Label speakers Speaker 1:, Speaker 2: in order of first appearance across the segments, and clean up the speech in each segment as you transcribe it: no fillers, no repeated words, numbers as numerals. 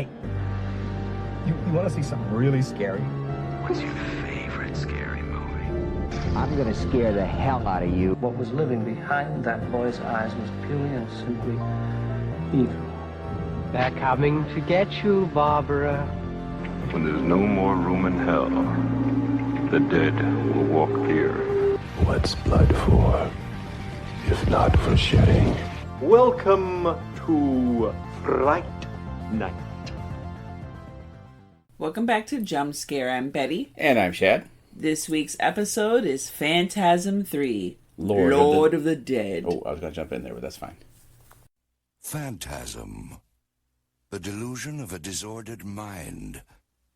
Speaker 1: Hey, you want to see something really scary?
Speaker 2: What's your favorite scary movie?
Speaker 3: I'm gonna scare the hell out of you.
Speaker 4: What was living behind that boy's eyes was purely and simply evil.
Speaker 5: They're coming to get you, Barbara.
Speaker 2: When there's no more room in hell, the dead will walk here.
Speaker 6: What's blood for, if not for shedding?
Speaker 7: Welcome to Fright Night.
Speaker 8: Welcome back to Jumpscare. I'm Betty.
Speaker 9: And I'm Shad.
Speaker 8: This week's episode is Phantasm III, Lord of the Dead.
Speaker 9: Oh, I was going to jump in there, but that's fine.
Speaker 10: Phantasm. The delusion of a disordered mind.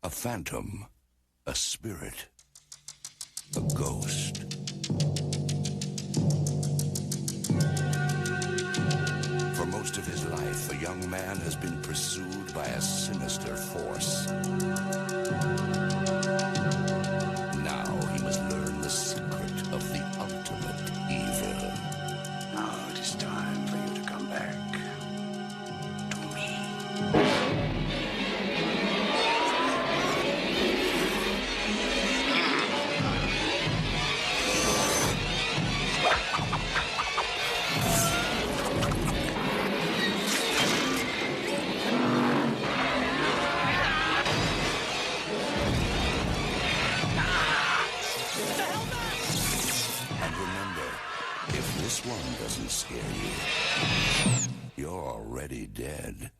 Speaker 10: A phantom. A spirit. A ghost. For most of his life, a young man has been pursued by a sinister force. Now he must learn the secret of the ultimate evil. Now it is time for you to come back to me. This one doesn't scare you. You're already dead.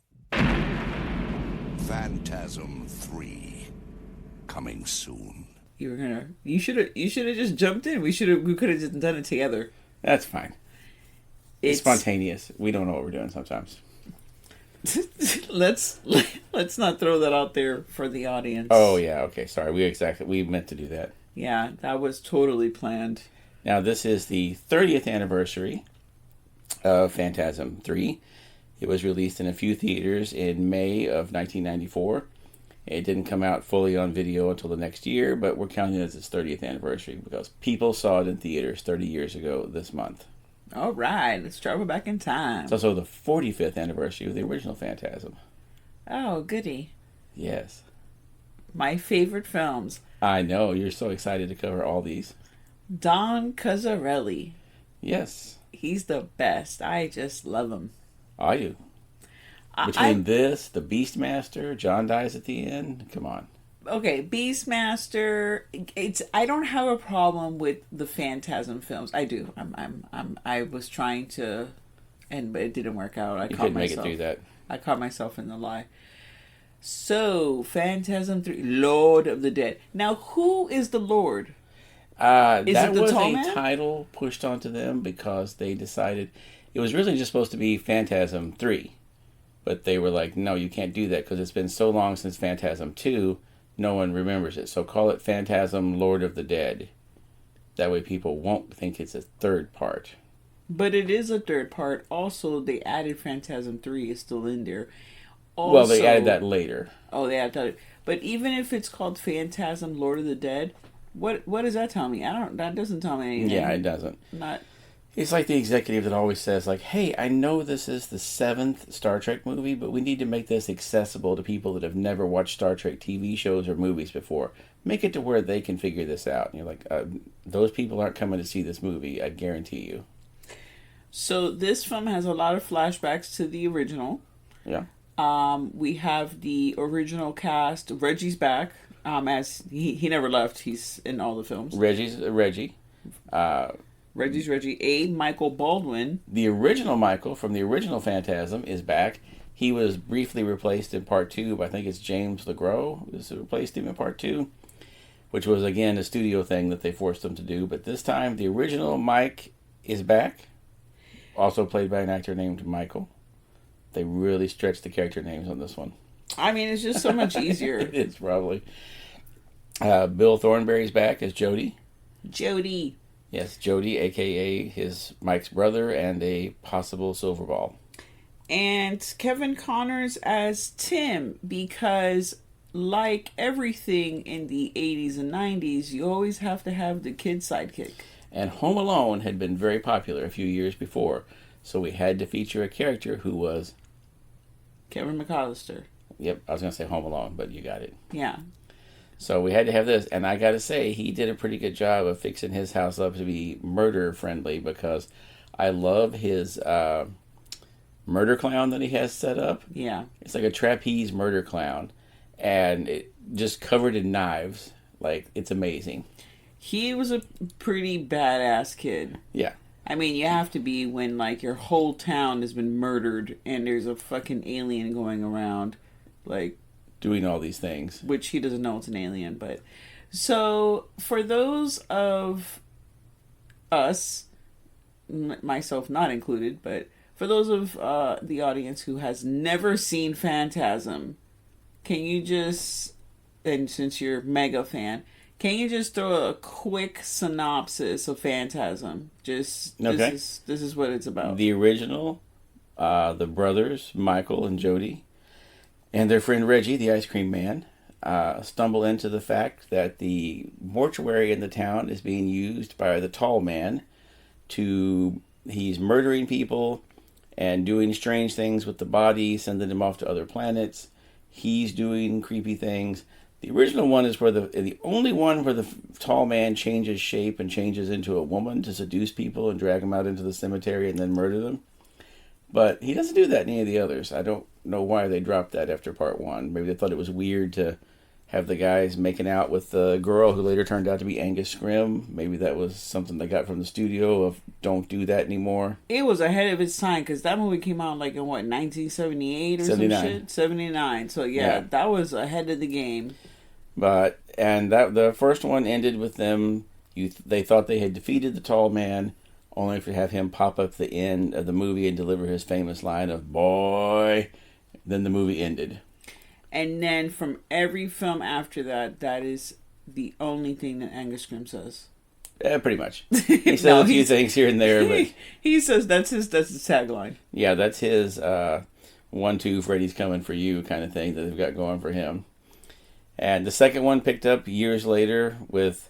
Speaker 10: Phantasm III. Coming soon.
Speaker 8: You should have just jumped in. We could have just done it together.
Speaker 9: That's fine. It's spontaneous. We don't know what we're doing sometimes.
Speaker 8: Let's not throw that out there for the audience.
Speaker 9: Oh yeah, okay, sorry. We meant to do that.
Speaker 8: Yeah, that was totally planned.
Speaker 9: Now, this is the 30th anniversary of Phantasm III. It was released in a few theaters in May of 1994. It didn't come out fully on video until the next year, but we're counting it as its 30th anniversary because people saw it in theaters 30 years ago this month.
Speaker 8: All right, let's travel back in time.
Speaker 9: It's also the 45th anniversary of the original Phantasm.
Speaker 8: Oh, goody.
Speaker 9: Yes.
Speaker 8: My favorite films.
Speaker 9: I know, you're so excited to cover all these.
Speaker 8: Don Coscarelli.
Speaker 9: Yes.
Speaker 8: He's the best. I just love him.
Speaker 9: I do. Between this, the Beastmaster, John dies at the end. Come on.
Speaker 8: Okay, Beastmaster. I don't have a problem with the Phantasm films. I do. I was trying to, but it didn't work out.
Speaker 9: You couldn't make it through that.
Speaker 8: I caught myself in the lie. So, Phantasm III, Lord of the Dead. Now, who is the Lord?
Speaker 9: That was a title pushed onto them because they decided it was really just supposed to be Phantasm 3. But they were like, no, you can't do that because it's been so long since Phantasm 2, no one remembers it. So call it Phantasm Lord of the Dead. That way people won't think it's a third part.
Speaker 8: But it is a third part. Also, they added Phantasm 3 is still in there. Also,
Speaker 9: well, they added that later.
Speaker 8: Oh, they added that. But even if it's called Phantasm Lord of the Dead, what does that tell me? That doesn't tell me anything.
Speaker 9: Yeah, it doesn't. It's like the executive that always says, like, hey, I know this is the 7th Star Trek movie, but we need to make this accessible to people that have never watched Star Trek TV shows or movies before. Make it to where they can figure this out. And you're like, those people aren't coming to see this movie, I guarantee you. So
Speaker 8: this film has a lot of flashbacks to the original.
Speaker 9: Yeah.
Speaker 8: We have the original cast. Reggie's back. As he never left. He's in all the films.
Speaker 9: Reggie's Reggie.
Speaker 8: Reggie's Reggie. A. Michael Baldwin.
Speaker 9: The original Michael from the original Phantasm is back. He was briefly replaced in part 2 by, I think it's James LeGros who replaced him in part 2, which was, again, a studio thing that they forced him to do. But this time, the original Mike is back, also played by an actor named Michael. They really stretched the character names on this one.
Speaker 8: I mean, it's just so much easier.
Speaker 9: It is, probably. Bill Thornberry's back as Jody.
Speaker 8: Jody.
Speaker 9: Yes, Jody, a.k.a. Mike's brother and a possible Silverball.
Speaker 8: And Kevin Connors as Tim, because like everything in the 80s and 90s, you always have to have the kid sidekick.
Speaker 9: And Home Alone had been very popular a few years before, so we had to feature a character who was...
Speaker 8: Kevin McAllister.
Speaker 9: Yep, I was going to say Home Alone, but you got it.
Speaker 8: Yeah.
Speaker 9: So we had to have this, and I got to say, he did a pretty good job of fixing his house up to be murder-friendly, because I love his murder clown that he has set up.
Speaker 8: Yeah.
Speaker 9: It's like a trapeze murder clown, and it just covered in knives. Like, it's amazing.
Speaker 8: He was a pretty badass kid.
Speaker 9: Yeah.
Speaker 8: I mean, you have to be when, like, your whole town has been murdered and there's a fucking alien going around, like...
Speaker 9: doing all these things.
Speaker 8: Which he doesn't know it's an alien, but... So, for those of us, myself not included, but for those of the audience who has never seen Phantasm, can you just... And since you're a mega fan... Can you just throw a quick synopsis of Phantasm? Just
Speaker 9: okay.
Speaker 8: This is what it's about.
Speaker 9: The original, the brothers Michael and Jody, and their friend Reggie, the ice cream man, stumble into the fact that the mortuary in the town is being used by the tall man he's murdering people and doing strange things with the body, sending them off to other planets. He's doing creepy things. The original one is where the only one where the tall man changes shape and changes into a woman to seduce people and drag them out into the cemetery and then murder them. But he doesn't do that in any of the others. I don't know why they dropped that after part one. Maybe they thought it was weird to have the guys making out with the girl who later turned out to be Angus Scrimm. Maybe that was something they got from the studio of don't do that anymore.
Speaker 8: It was ahead of its time because that movie came out like in what, 1978 or
Speaker 9: 79.
Speaker 8: some shit? 79. So yeah, that was ahead of the game.
Speaker 9: And the first one ended with them. They thought they had defeated the tall man, only to have him pop up at the end of the movie and deliver his famous line of "boy." Then the movie ended.
Speaker 8: And then from every film after that, that is the only thing that Angus Scrimm says.
Speaker 9: Yeah, pretty much. He said a few things here and there, but
Speaker 8: he says that's his tagline.
Speaker 9: Yeah, that's his 1-2 Freddy's coming for you kind of thing that they've got going for him. And the second one picked up years later with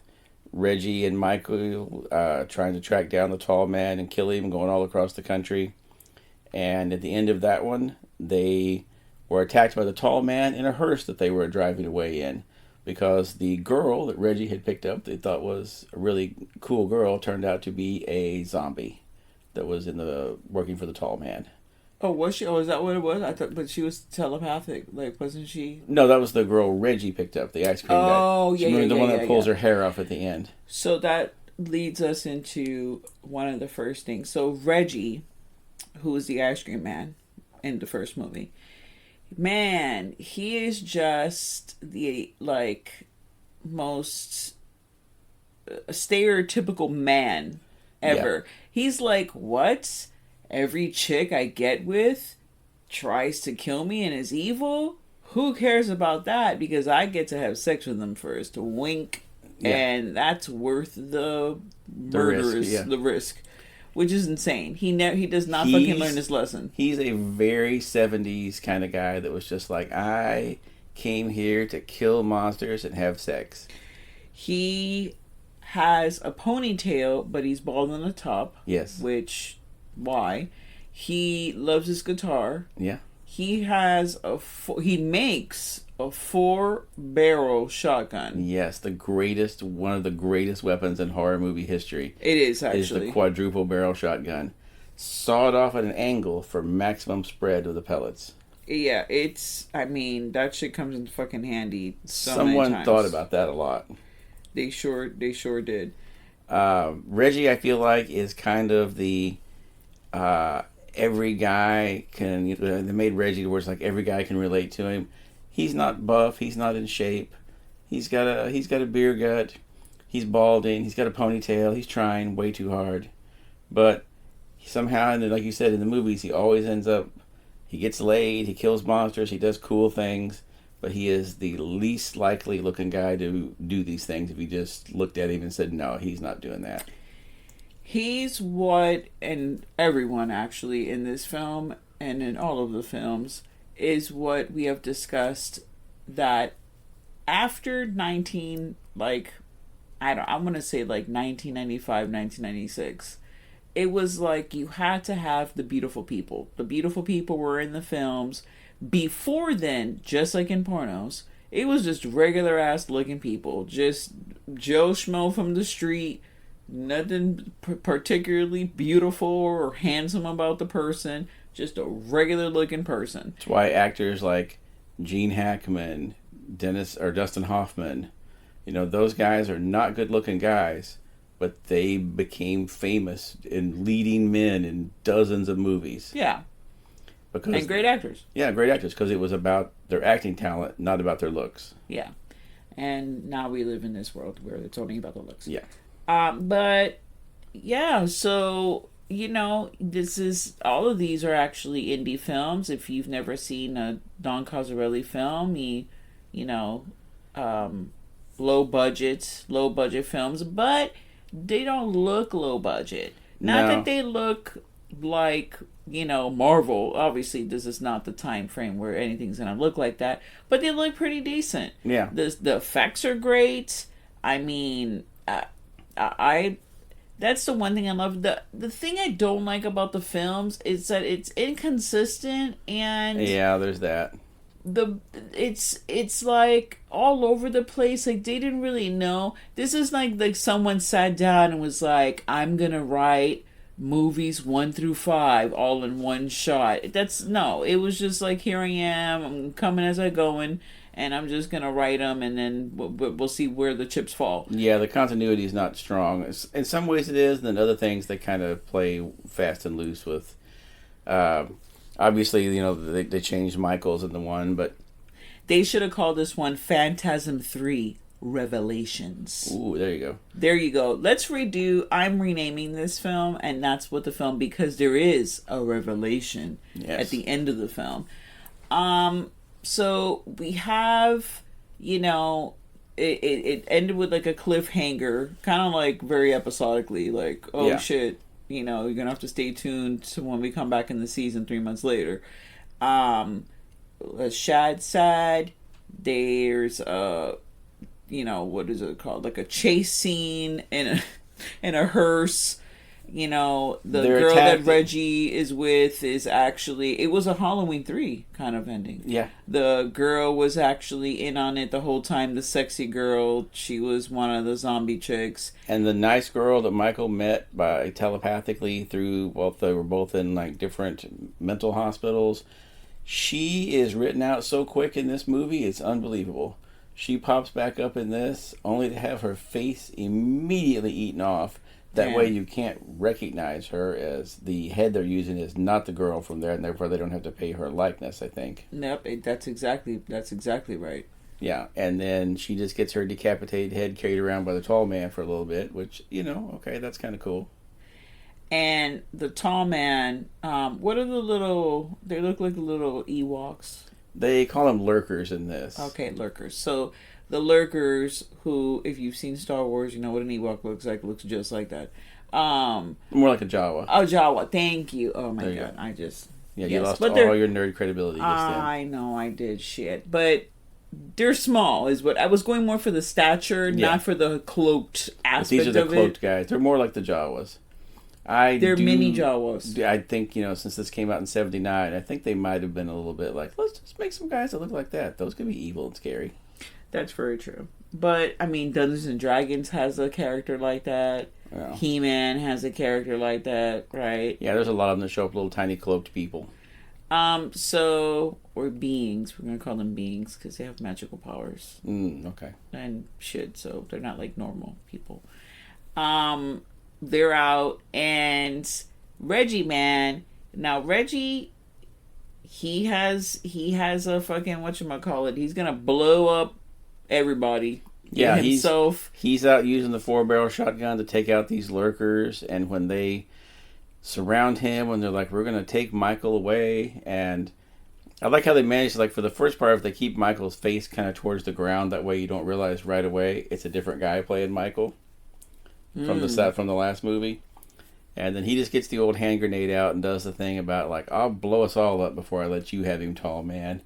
Speaker 9: Reggie and Michael trying to track down the tall man and kill him, going all across the country. And at the end of that one, they were attacked by the tall man in a hearse that they were driving away in, because the girl that Reggie had picked up, they thought was a really cool girl, turned out to be a zombie that was working for the tall man.
Speaker 8: Oh, was she? Oh, is that what it was? I thought, but she was telepathic. Like, wasn't she?
Speaker 9: No, that was the girl Reggie picked up, the ice cream guy.
Speaker 8: Oh, yeah,
Speaker 9: Remember the one that pulls
Speaker 8: yeah.
Speaker 9: her hair off at the end.
Speaker 8: So that leads us into one of the first things. So Reggie, who was the ice cream man in the first movie, man, he is just the most stereotypical man ever. Yeah. He's like, what? Every chick I get with tries to kill me and is evil? Who cares about that? Because I get to have sex with them first. Wink. Yeah. And that's worth the risk. Which is insane. He does not fucking learn his lesson.
Speaker 9: He's a very 70s kind of guy that was just like, I came here to kill monsters and have sex.
Speaker 8: He has a ponytail, but he's bald on the top.
Speaker 9: Yes.
Speaker 8: Which, why? He loves his guitar.
Speaker 9: Yeah.
Speaker 8: He has he makes a 4-barrel shotgun.
Speaker 9: Yes, one of the greatest weapons in horror movie history.
Speaker 8: It is, actually.
Speaker 9: Is the quadruple barrel shotgun. Sawed off at an angle for maximum spread of the pellets.
Speaker 8: Yeah, that shit comes in fucking handy
Speaker 9: Someone thought about that a lot.
Speaker 8: They sure did.
Speaker 9: Reggie, I feel like, is kind of the every guy can. They made Reggie where it's like every guy can relate to him. He's not buff. He's not in shape. He's got a beer gut. He's balding. He's got a ponytail. He's trying way too hard, but somehow, and like you said in the movies, he always ends up. He gets laid. He kills monsters. He does cool things. But he is the least likely looking guy to do these things if you just looked at him and said, no, he's not doing that.
Speaker 8: He's what, and everyone actually in this film and in all of the films, is what we have discussed, that after I'm going to say 1995, 1996, it was like you had to have the beautiful people. The beautiful people were in the films Before then, just like in pornos, it was just regular ass looking people. Just Joe Schmo from the street. Nothing particularly beautiful or handsome about the person. Just a regular looking person.
Speaker 9: That's why actors like Gene Hackman, Dustin Hoffman, those guys are not good looking guys, but they became famous in leading men in dozens of movies.
Speaker 8: Yeah. And great actors.
Speaker 9: Yeah, great actors, because it was about their acting talent, not about their looks.
Speaker 8: Yeah. And now we live in this world where it's only about the looks.
Speaker 9: Yeah.
Speaker 8: But, yeah, so, this is, all of these are actually indie films. If you've never seen a Don Coscarelli film, low budget films, but they don't look low budget. Not that they look like, Marvel. Obviously, this is not the time frame where anything's gonna look like that, but they look pretty decent.
Speaker 9: Yeah.
Speaker 8: The effects are great. I mean, that's the one thing I love. The thing I don't like about the films is that it's inconsistent, and
Speaker 9: yeah, there's that.
Speaker 8: It's like all over the place. Like, they didn't really know. This is like someone sat down and was like, I'm gonna write movies 1 through 5 all in one shot. It was just like, here I am, I'm coming as I going, and I'm just gonna write them, and then we'll see where the chips fall. Yeah,
Speaker 9: the continuity is not strong. In some ways it is, and then other things they kind of play fast and loose with. Obviously, they changed Michael's in the one, but
Speaker 8: they should have called this one Phantasm III Revelations.
Speaker 9: Ooh, there you go.
Speaker 8: There you go. Let's redo. I'm renaming this film, and that's what the film, because there is a revelation at the end of the film. So we have, it ended with like a cliffhanger, kind of like very episodically, like, shit, you're gonna have to stay tuned to when we come back in the season 3 months later. Shad said there's what is it called? Like a chase scene in a hearse. The girl that Reggie is with is actually, it was a Halloween 3 kind of ending.
Speaker 9: Yeah.
Speaker 8: The girl was actually in on it the whole time. The sexy girl, she was one of the zombie chicks.
Speaker 9: And the nice girl that Michael met by telepathically through, they were both in like different mental hospitals. She is written out so quick in this movie, it's unbelievable. She pops back up in this only to have her face immediately eaten off. That way you can't recognize her as the head they're using is not the girl from there, and therefore they don't have to pay her likeness, I think.
Speaker 8: Nope, that's exactly right.
Speaker 9: Yeah, and then she just gets her decapitated head carried around by the tall man for a little bit, which, okay, that's kind of cool.
Speaker 8: And the tall man, what are they look like little Ewoks.
Speaker 9: They call them lurkers in this.
Speaker 8: Okay, lurkers. So the lurkers, who, if you've seen Star Wars, you know what an Ewok looks like. It looks just like that.
Speaker 9: More like a Jawa.
Speaker 8: Oh, Jawa. Thank you. Oh, my God.
Speaker 9: Go.
Speaker 8: I just...
Speaker 9: Yeah, you lost all your nerd credibility just then.
Speaker 8: I know, I did. Shit. But they're small, is what... I was going more for the stature, not for the cloaked aspect of it.
Speaker 9: These are the cloaked guys. They're more like the Jawas.
Speaker 8: They're mini Jawas.
Speaker 9: I think, since this came out in 79, I think they might have been a little bit like, let's just make some guys that look like that. Those could be evil and scary.
Speaker 8: That's very true. But, I mean, Dungeons and Dragons has a character like that. Yeah. He-Man has a character like that, right?
Speaker 9: Yeah, there's a lot of them that show up little tiny cloaked people.
Speaker 8: Or beings. We're going to call them beings because they have magical powers.
Speaker 9: Okay.
Speaker 8: And shit, so they're not like normal people. They're out, and Reggie, man. Now, Reggie, he has a fucking, whatchamacallit, he's gonna blow up everybody.
Speaker 9: Yeah,
Speaker 8: himself.
Speaker 9: He's out using the 4-barrel shotgun to take out these lurkers, and when they surround him, when they're like, we're gonna take Michael away, and I like how they managed, like, for the first part, if they keep Michael's face kind of towards the ground, that way you don't realize right away it's a different guy playing Michael. From the last movie. And then he just gets the old hand grenade out and does the thing about, like, I'll blow us all up before I let you have him, tall man.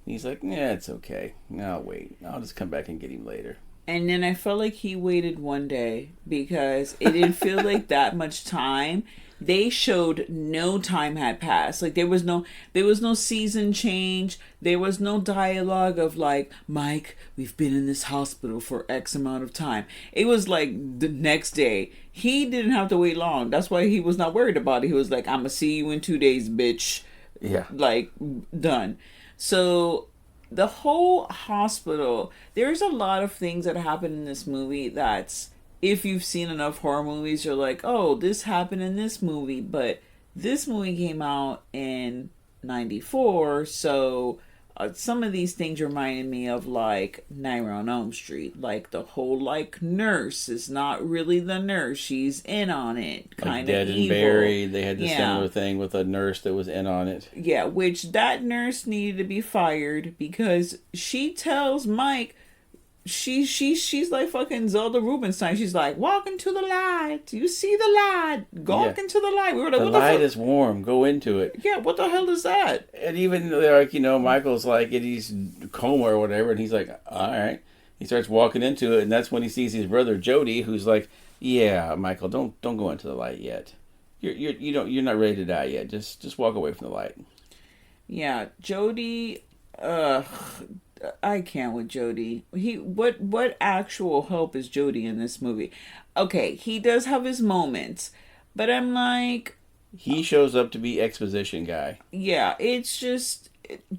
Speaker 9: And he's like, yeah, it's okay. I'll wait. I'll just come back and get him later.
Speaker 8: And then I felt like he waited one day because it didn't feel like that much time. They showed no time had passed. Like there was no season change. There was no dialogue of like, Mike, we've been in this hospital for X amount of time. It was like the next day. He didn't have to wait long. That's why he was not worried about it. He was like, I'ma see you in 2 days, bitch.
Speaker 9: Yeah.
Speaker 8: Like, done. So the whole hospital, there's a lot of things that happen in this movie that's, if you've seen enough horror movies, you're like, oh, this happened in this movie. But this movie came out in 94, so some of these things reminded me of like Nightmare on Elm Street. Like the whole like nurse is not really the nurse. She's in on it. Kind of
Speaker 9: Dead and Buried. They had the similar thing with a nurse that was in on it.
Speaker 8: Yeah, which that nurse needed to be fired because she tells Mike, she's like fucking Zelda Rubinstein. She's like, walk into the light. You see the light. Go into the light. We were like,
Speaker 9: the light is warm. Go into it.
Speaker 8: Yeah, what the hell is that?
Speaker 9: And even like, Michael's like in his coma or whatever, and he's like, all right. He starts walking into it, and that's when he sees his brother Jody, who's like, yeah, Michael, don't go into the light yet. You're not ready to die yet. Just walk away from the light.
Speaker 8: Yeah, Jody. I can't with Jody. What actual help is Jody in this movie? Okay, he does have his moments, but I'm like,
Speaker 9: he shows up to be exposition guy.
Speaker 8: Yeah, it's just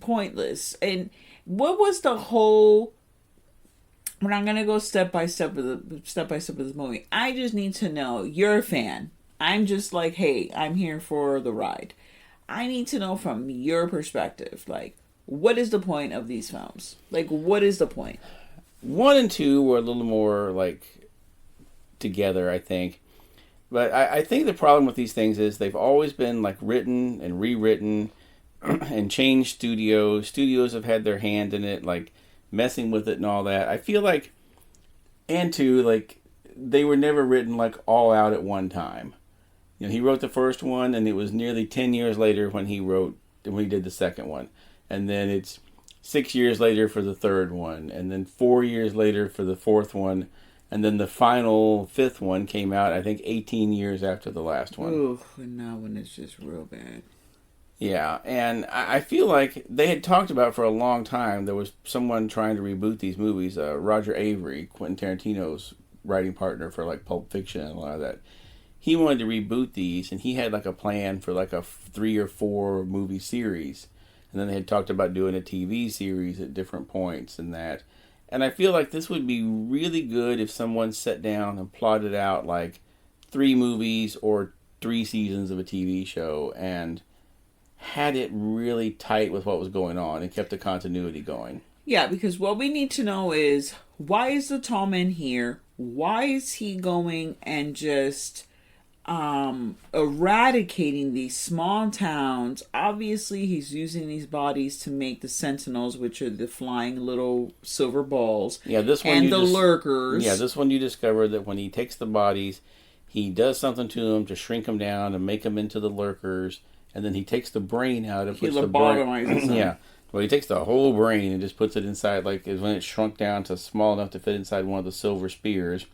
Speaker 8: pointless. And what was the whole? We're not gonna go step by step of this movie. I just need to know, you're a fan. I'm just like, hey, I'm here for the ride. I need to know from your perspective, like, what is the point of these films? Like, what is the point?
Speaker 9: 1 and 2 were a little more, like, together, I think. But I think the problem with these things is they've always been, like, written and rewritten and changed studios. Studios have had their hand in it, like, messing with it and all that. I feel like, and 2, like, they were never written, like, all out at one time. He wrote the first one, and it was nearly 10 years later when he did the second one. And then it's 6 years later for the third one, and then 4 years later for the fourth one, and then the final fifth one came out, I think, 18 years after the last one.
Speaker 8: Ooh, and that one is just real bad.
Speaker 9: Yeah, and I feel like they had talked about for a long time, there was someone trying to reboot these movies, Roger Avery, Quentin Tarantino's writing partner for, like, Pulp Fiction and a lot of that. He wanted to reboot these, and he had, like, a plan for, like, a 3 or 4 movie series. And then they had talked about doing a TV series at different points and that. And I feel like this would be really good if someone sat down and plotted out like 3 movies or 3 seasons of a TV show and had it really tight with what was going on and kept the continuity going.
Speaker 8: Yeah, because what we need to know is, why is the tall man here? Why is he going and just eradicating these small towns? Obviously he's using these bodies to make the sentinels, which are the flying little silver balls.
Speaker 9: Yeah, this one
Speaker 8: and the lurkers.
Speaker 9: Yeah, this one you discover that when he takes the bodies, he does something to them to shrink them down and make them into the lurkers, and then he takes the brain out and puts the brain. Yeah, well, he takes the whole brain and just puts it inside, like when it's shrunk down to small enough to fit inside one of the silver spears,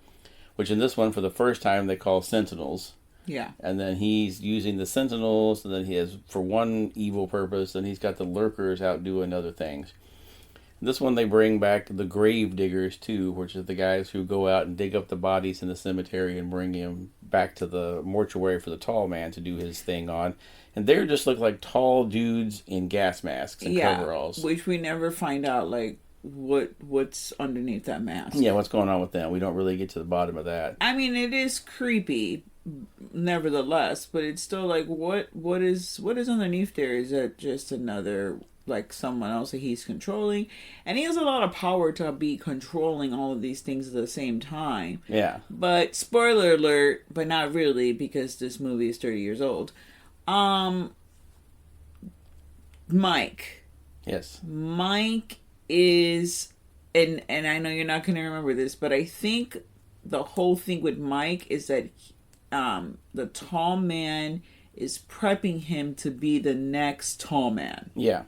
Speaker 9: which in this one for the first time they call sentinels.
Speaker 8: Yeah.
Speaker 9: And then he's using the sentinels, and then he has, for one evil purpose, and he's got the lurkers out doing other things. This one they bring back the grave diggers too, which is the guys who go out and dig up the bodies in the cemetery and bring him back to the mortuary for the tall man to do his thing on. And they just look like tall dudes in gas masks and coveralls.
Speaker 8: Which we never find out, like, what's underneath that mask.
Speaker 9: Yeah, what's going on with them. We don't really get to the bottom of that.
Speaker 8: I mean, it is creepy, nevertheless, but it's still like, what is underneath there? Is that just another, like, someone else that he's controlling? And he has a lot of power to be controlling all of these things at the same time.
Speaker 9: Yeah.
Speaker 8: But spoiler alert, but not really, because this movie is 30 years old. Mike.
Speaker 9: Yes.
Speaker 8: Mike is, and I know you're not going to remember this, but I think the whole thing with Mike is that the tall man is prepping him to be the next tall man.
Speaker 9: Yeah.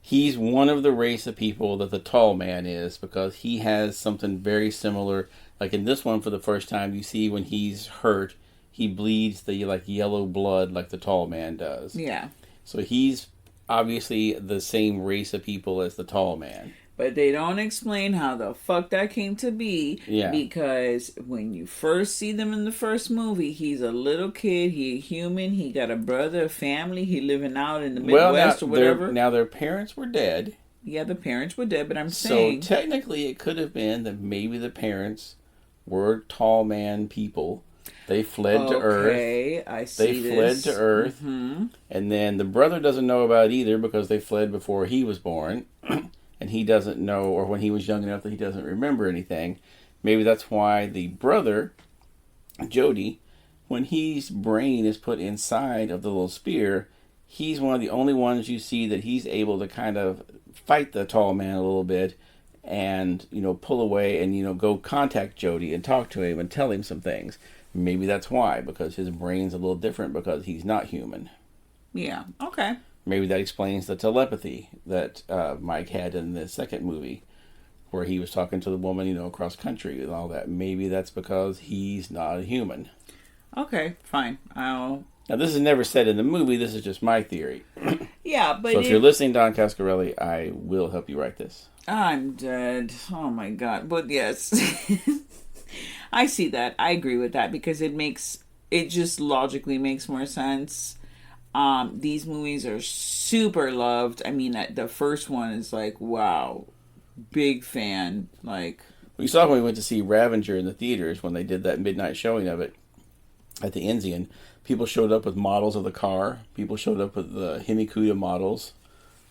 Speaker 9: He's one of the race of people that the tall man is, because he has something very similar. Like in this one, for the first time, you see when he's hurt, he bleeds the like yellow blood like the tall man does.
Speaker 8: Yeah.
Speaker 9: So he's obviously the same race of people as the tall man.
Speaker 8: But they don't explain how the fuck that came to be.
Speaker 9: Yeah.
Speaker 8: Because when you first see them in the first movie, he's a little kid, he a human, he got a brother, a family, he living out in the Midwest or whatever.
Speaker 9: Now their parents were dead.
Speaker 8: Yeah, the parents were dead, but I'm saying...
Speaker 9: So technically it could have been that maybe the parents were tall man people. They fled to Earth.
Speaker 8: Okay, I see
Speaker 9: They fled to Earth.
Speaker 8: Mm-hmm.
Speaker 9: And then the brother doesn't know about it either because they fled before he was born. And he doesn't know, or when he was young enough that he doesn't remember anything. Maybe that's why the brother, Jody, when his brain is put inside of the little spear, he's one of the only ones you see that he's able to kind of fight the tall man a little bit and, pull away and, go contact Jody and talk to him and tell him some things. Maybe that's why, because his brain's a little different because he's not human.
Speaker 8: Yeah, okay.
Speaker 9: Maybe that explains the telepathy that Mike had in the second movie, where he was talking to the woman, across country and all that. Maybe that's because he's not a human.
Speaker 8: Okay, fine.
Speaker 9: Now, this is never said in the movie. This is just my theory.
Speaker 8: Yeah, but
Speaker 9: so if you're listening, Don Cascarelli, I will help you write this.
Speaker 8: I'm dead. Oh my god. But yes, I see that. I agree with that because it just logically makes more sense. These movies are super loved. I mean, the first one is like, wow, big fan. Like,
Speaker 9: we saw when we went to see Ravager in the theaters when they did that midnight showing of it at the Enzian. People showed up with models of the car. People showed up with the Hemi Cudas models.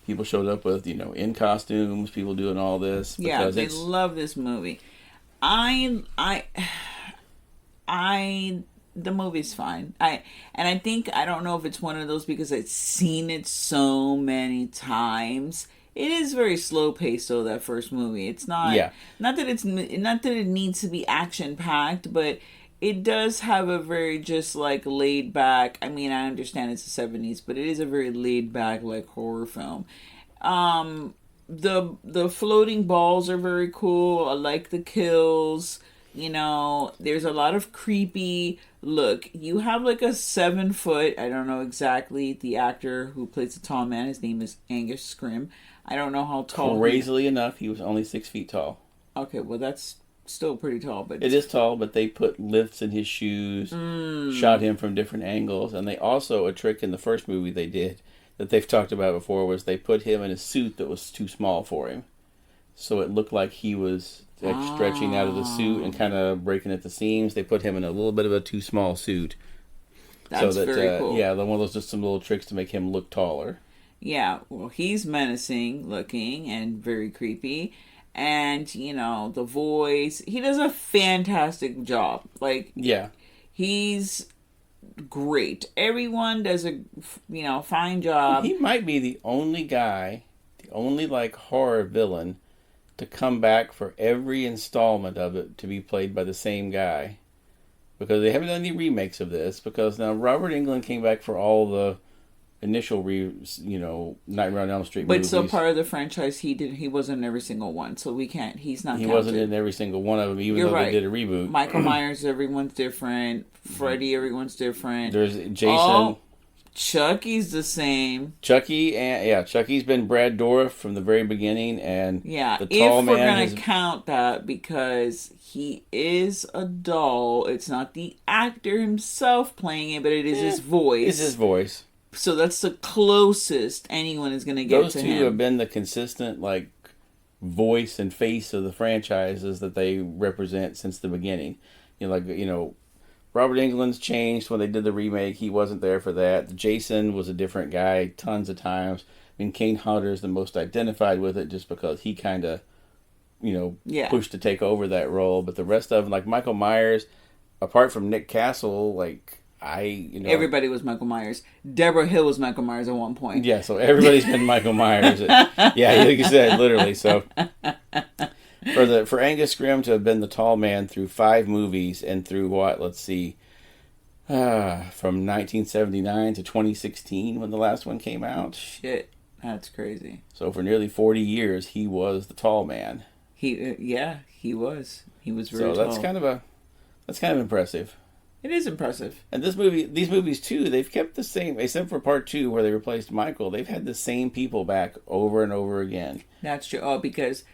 Speaker 9: People showed up with, in costumes. People doing all this.
Speaker 8: Yeah, they love this movie. The movie's fine. I don't know if it's one of those because I've seen it so many times. It is very slow paced though, that first movie. It's not not that it needs to be action packed, but it does have a very just like laid back. I mean, I understand it's the 70s, but it is a very laid back like horror film. The floating balls are very cool. I like the kills. There's a lot of creepy look. You have like a 7-foot, I don't know exactly the actor who plays the tall man. His name is Angus Scrim. I don't know how tall.
Speaker 9: Crazily enough, he was only 6 feet tall.
Speaker 8: Okay, well that's still pretty tall, but
Speaker 9: it is tall. But they put lifts in his shoes, shot him from different angles, and they also a trick in the first movie they did that they've talked about before was they put him in a suit that was too small for him, so it looked like he was stretching out of the suit and kind of breaking at the seams. They put him in a little bit of a too small suit.
Speaker 8: That's very cool.
Speaker 9: Yeah, one of those just some little tricks to make him look taller.
Speaker 8: Yeah, well, he's menacing looking and very creepy. And, the voice. He does a fantastic job. Like,
Speaker 9: yeah,
Speaker 8: he's great. Everyone does a, fine job.
Speaker 9: He might be the only guy, the only, horror villain to come back for every installment of it to be played by the same guy, because they haven't done any remakes of this, because now Robert Englund came back for all the initial Nightmare on Elm Street movies.
Speaker 8: But so part of the franchise he wasn't in every single one, so he's not
Speaker 9: he
Speaker 8: counted.
Speaker 9: wasn't in every single one of them, even though they did a reboot.
Speaker 8: Michael Myers, everyone's different. Freddy, everyone's different.
Speaker 9: There's Jason.
Speaker 8: Chucky's the same.
Speaker 9: Chucky's been Brad Dourif from the very beginning, and the tall man. If we're gonna
Speaker 8: count that, because he is a doll, it's not the actor himself playing it, but it is his voice.
Speaker 9: It's his voice.
Speaker 8: So that's the closest anyone is gonna get to him.
Speaker 9: Those two have been the consistent voice and face of the franchises that they represent since the beginning. Robert Englund's changed when they did the remake. He wasn't there for that. Jason was a different guy tons of times. I mean, Kane Hodder's the most identified with it just because he kind of, pushed to take over that role. But the rest of them, like Michael Myers, apart from Nick Castle,
Speaker 8: everybody was Michael Myers. Deborah Hill was Michael Myers at one point.
Speaker 9: Yeah, so everybody's been Michael Myers. Yeah, like you said, literally. So for Angus Scrim to have been the tall man through 5 movies and through what? Let's see, from 1979 to 2016 when the last one came out.
Speaker 8: Shit, That's crazy.
Speaker 9: So for nearly 40 years, he was the tall man.
Speaker 8: He was. He was very tall.
Speaker 9: So that's kind of impressive.
Speaker 8: It is impressive.
Speaker 9: And these movies too, they've kept the same, except for part 2 where they replaced Michael. They've had the same people back over and over again.
Speaker 8: That's true. Oh, because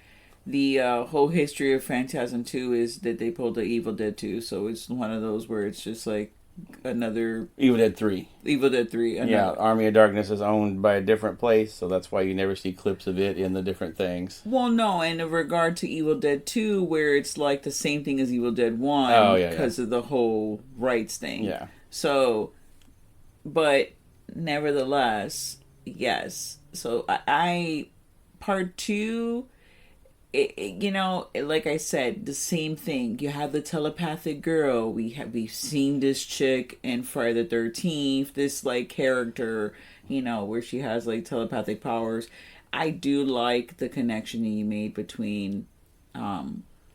Speaker 8: the whole history of Phantasm II is that they pulled the Evil Dead 2, so it's one of those where it's just like another...
Speaker 9: Evil Dead 3.
Speaker 8: Evil Dead 3.
Speaker 9: Yeah, Army of Darkness is owned by a different place, so that's why you never see clips of it in the different things.
Speaker 8: Well, no, in regard to Evil Dead 2, where it's like the same thing as Evil Dead 1 because of the whole rights thing.
Speaker 9: Yeah.
Speaker 8: So, but nevertheless, yes. So part 2... like I said, the same thing. You have the telepathic girl. We've seen this chick in Friday the 13th. This like character, where she has like telepathic powers. I do like the connection that you made between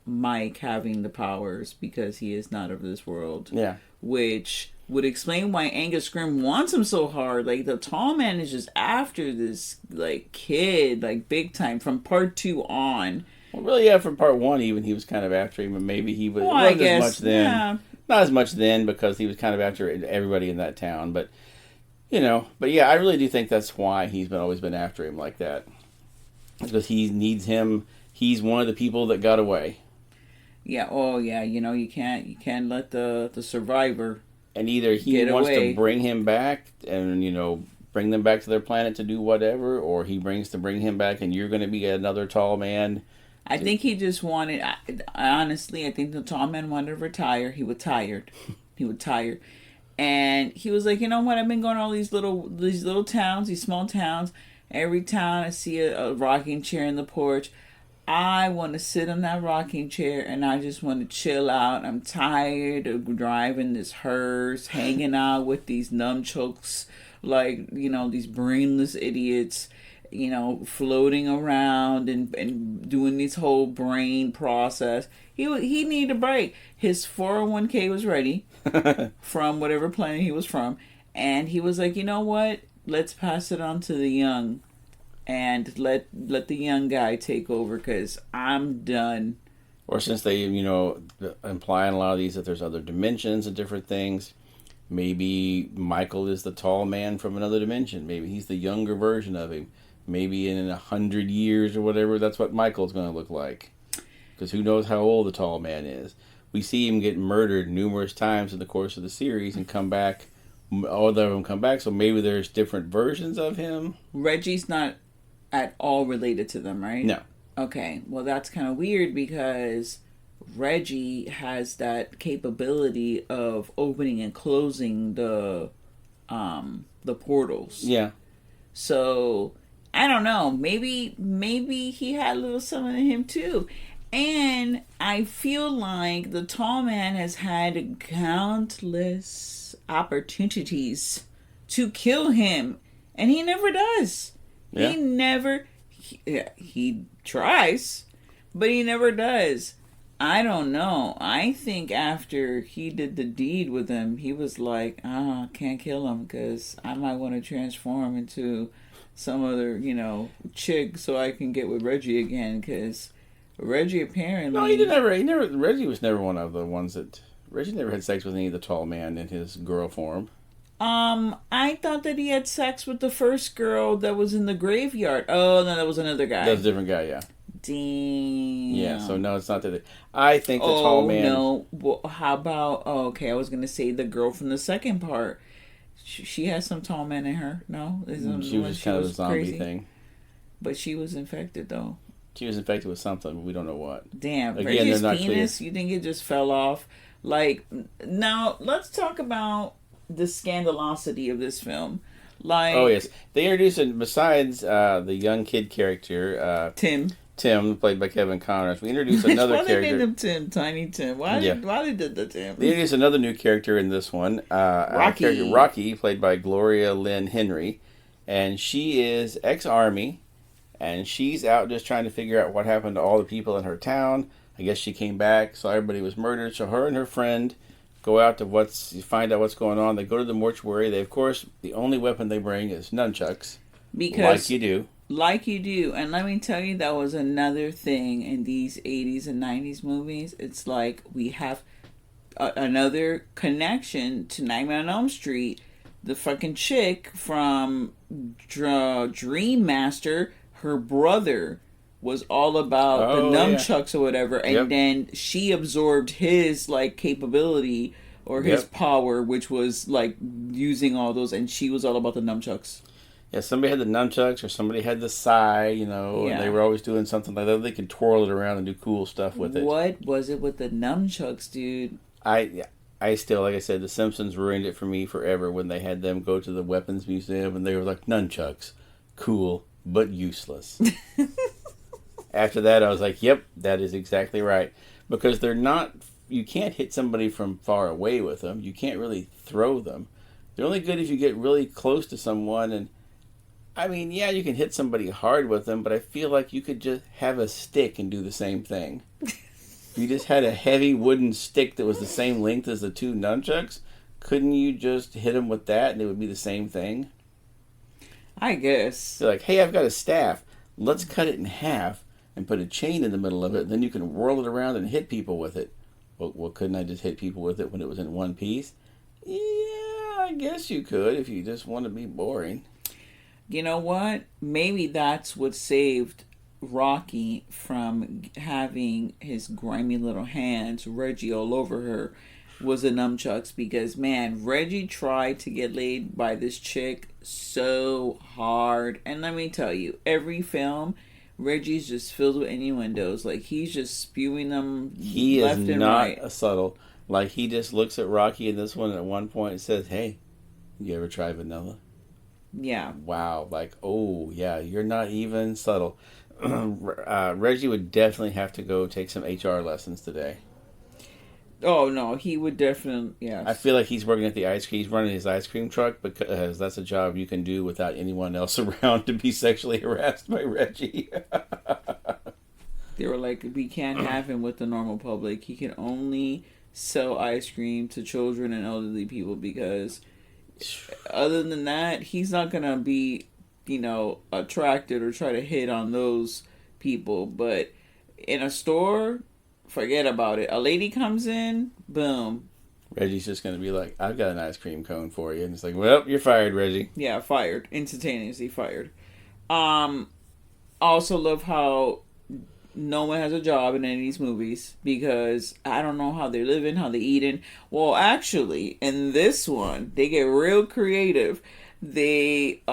Speaker 8: Mike having the powers because he is not of this world.
Speaker 9: Yeah,
Speaker 8: which would explain why Angus Scrimm wants him so hard. Like, the tall man is just after this, like, kid, like, big time, from part 2 on.
Speaker 9: Well, really, yeah, from part 1 even, he was kind of after him, and maybe he was,
Speaker 8: I guess,
Speaker 9: as much then.
Speaker 8: Yeah.
Speaker 9: Not as much then, because he was kind of after everybody in that town, but, but yeah, I really do think that's why he's always been after him like that. Because he needs him, he's one of the people that got away.
Speaker 8: Yeah, you can't let the survivor...
Speaker 9: And either he wants to bring him back and, bring them back to their planet to do whatever, or he bring him back and you're going to be another tall man.
Speaker 8: I think he just wanted, honestly, I think the tall man wanted to retire. He was tired. And he was like, you know what, I've been going to all these little towns, these small towns. Every town I see a rocking chair in the porch. I want to sit on that rocking chair and I just want to chill out. I'm tired of driving this hearse, hanging out with these nunchucks, like, these brainless idiots, floating around and doing this whole brain process. He needed a break. His 401k was ready from whatever planet he was from. And he was like, you know what? Let's pass it on to the young. And let the young guy take over because I'm done.
Speaker 9: Or since they, imply in a lot of these that there's other dimensions and different things, maybe Michael is the tall man from another dimension. Maybe he's the younger version of him. Maybe in 100 years or whatever, that's what Michael's going to look like. Because who knows how old the tall man is. We see him get murdered numerous times in the course of the series and come back. All of them come back, so maybe there's different versions of him.
Speaker 8: Reggie's not at all related to them, right?
Speaker 9: No.
Speaker 8: Okay, well that's kind of weird because Reggie has that capability of opening and closing the portals.
Speaker 9: Yeah.
Speaker 8: So I don't know. Maybe he had a little something in him too. And I feel like the tall man has had countless opportunities to kill him, and he never does. Yeah. He tries, but he never does. I don't know. I think after he did the deed with him, he was like, I can't kill him because I might want to transform into some other, chick so I can get with Reggie again because Reggie apparently...
Speaker 9: No, he never, Reggie was never one of the ones that... Reggie never had sex with any of the tall man in his girl form.
Speaker 8: I thought that he had sex with the first girl that was in the graveyard. Oh, no, that was another guy.
Speaker 9: That's a different guy, yeah.
Speaker 8: Damn.
Speaker 9: Yeah, so no, it's not that. I think the tall man...
Speaker 8: no. Well, how about... Oh, okay, I was going to say the girl from the second part. She has some tall man in her, no?
Speaker 9: She was kind of a zombie
Speaker 8: crazy
Speaker 9: thing.
Speaker 8: But she was infected, though.
Speaker 9: She was infected with something, but we don't know what.
Speaker 8: Damn,
Speaker 9: Again,
Speaker 8: Reggie's
Speaker 9: they're not
Speaker 8: penis,
Speaker 9: clear.
Speaker 8: You think it just fell off? Like, now, let's talk about the scandalosity of this film. Like,
Speaker 9: oh, yes. They introduced, besides the young kid character... Tim, played by Kevin Connors. We introduced another character.
Speaker 8: Why they named him Tim? Tiny Tim. Why they did the Tim?
Speaker 9: They introduced another new character in this one. Rocky, played by Gloria Lynn Henry. And she is ex-Army. And she's out just trying to figure out what happened to all the people in her town. I guess she came back, saw everybody was murdered. So her and her friend go out to find out what's going on. They go to the mortuary. They, of course, the only weapon they bring is nunchucks.
Speaker 8: Because
Speaker 9: like you do.
Speaker 8: Like you do. And let me tell you, that was another thing in these 80s and 90s movies. It's like we have another connection to Nightmare on Elm Street. The fucking chick from Dream Master, her brother was all about the nunchucks or whatever. And then she absorbed his, like, capability or his power, which was, like, using all those. And she was all about the nunchucks.
Speaker 9: Yeah, somebody had the nunchucks or somebody had the sai, you know, and they were always doing something like that. They could twirl it around and do cool stuff with it.
Speaker 8: What was it with the nunchucks, dude?
Speaker 9: I still, like I said, The Simpsons ruined it for me forever when they had them go to the weapons museum and they were like, nunchucks, cool, but useless. After that, I was like, yep, that is exactly right. Because they're not, you can't hit somebody from far away with them. You can't really throw them. They're only good if you get really close to someone. And I mean, yeah, you can hit somebody hard with them, but I feel like you could just have a stick and do the same thing. If you just had a heavy wooden stick that was the same length as the two nunchucks, couldn't you just hit them with that and it would be the same thing?
Speaker 8: I guess.
Speaker 9: They're like, hey, I've got a staff. Let's cut it in half and put a chain in the middle of it. Then you can whirl it around and hit people with it. Well, couldn't I just hit people with it when it was in one piece? Yeah, I guess you could if you just want to be boring.
Speaker 8: You know what? Maybe that's what saved Rocky from having his grimy little hands, Reggie, all over her, was the nunchucks. Because, man, Reggie tried to get laid by this chick so hard. And let me tell you, every film, Reggie's just filled with innuendos. Like, he's just spewing them left and right. He is not
Speaker 9: a subtle. Like, he just looks at Rocky in this one at one point and says, hey, you ever try vanilla?
Speaker 8: Yeah.
Speaker 9: Wow. Like, oh, yeah, you're not even subtle. Reggie would definitely have to go take some HR lessons today.
Speaker 8: Oh, no, he would definitely, yes.
Speaker 9: I feel like he's working at the ice cream, he's running his ice cream truck because that's a job you can do without anyone else around to be sexually harassed by Reggie.
Speaker 8: They were like, we can't have him with the normal public. He can only sell ice cream to children and elderly people because other than that, he's not going to be, you know, attracted or try to hit on those people. But in a store, forget about it. A lady comes in, boom.
Speaker 9: Reggie's just going to be like, I've got an ice cream cone for you. And it's like, well, you're fired, Reggie.
Speaker 8: Yeah, fired. Instantaneously fired. I also love how no one has a job in any of these movies because I don't know how they're living, how they're eating. Well, actually, in this one, they get real creative. They